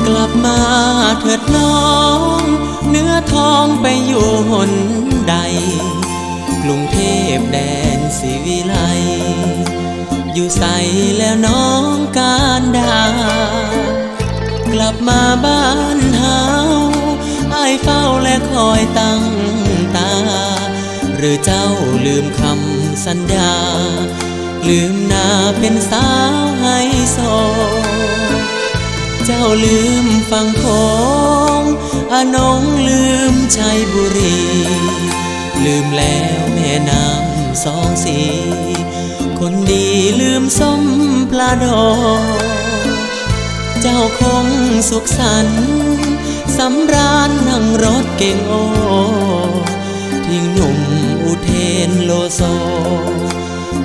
กลับมาเถิดน้องเนื้อทองไปอยู่หนใดกรุงเทพแดนศรีวิไลอยู่ใสแล้วน้องการดากลับมาบ้านเฮาอ้ายเฝ้าและคอยตั้งตาหรือเจ้าลืมคำสัญญาลืมหน้าเป็นสาวไฮโซเจ้าลืมฟังโขงอนงลืมชัยบุรีลืมแล้วแม่น้ำสองสีคนดีลืมส้มปลาดอเจ้าคงสุขสันต์สำราญนั่งรถเก่งโอทิ้งหนุ่มอุเทนโลโซ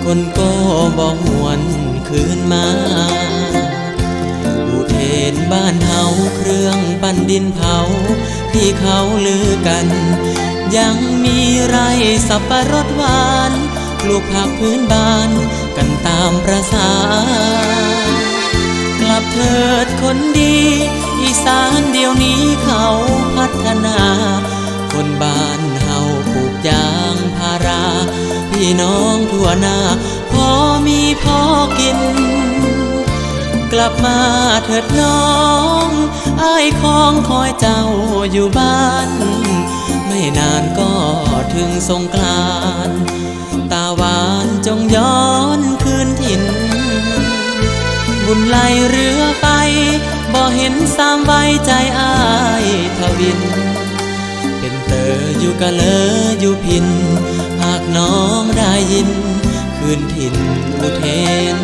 คนก็บอกหวนคืนมาอุเทนบ้านเฮาเครื่องปั้นดินเผาที่เขาลือกันยังมีไรสับปะรดหวานปลูกผักพื้นบ้านกันตามประสากลับเถิดคนดีอีสานเดี๋ยวนี้เขาพัฒนาคนบ้านเฮาปลูกยางพาราพี่น้องทั่วหน้าพอมีพอกินกลับมาเถิดน้องอ้ายคองคอยเจ้าอยู่บ้านไม่นานก็ถึงสงกรานต์ตาหวานจงย้อนคืนถิ่นบุญไหลเรือไปบ่เห็นสามไว้ใจอ้ายทวินเป็นเตออยู่กะเลออยู่พินหากน้องได้ยินคืนถิ่นอุเทน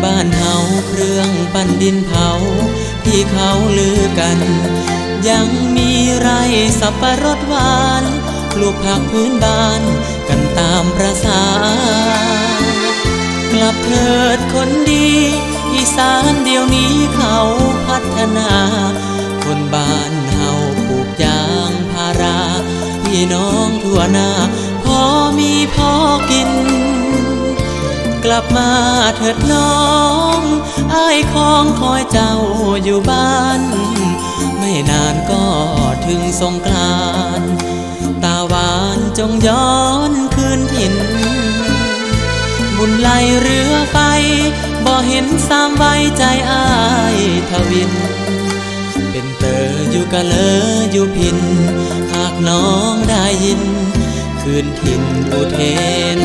บ้านเฮาเครื่องปั้นดินเผาที่เขาลือกันยังมีไรสับปะรดหวานปลูกผักพื้นบ้านกันตามประสากลับเถิดคนดีอีสานเดี๋ยวนี้เขาพัฒนาคนบ้านเฮาปลูกยางพาราพี่น้องทั่วหน้าพอมีพอกินกลับมาเถิดน้องอ้ายคองคอยเจ้าอยู่บ้านไม่นานก็ถึงสงกรานต์ตาหวานจงย้อนคืนถิ่นบุญไหลเรือไปบ่เห็นสามไว้ใจอ้ายทวินเป็นเตออยู่กะเลออยู่พินหากน้องได้ยินคืนถิ่นอุเทน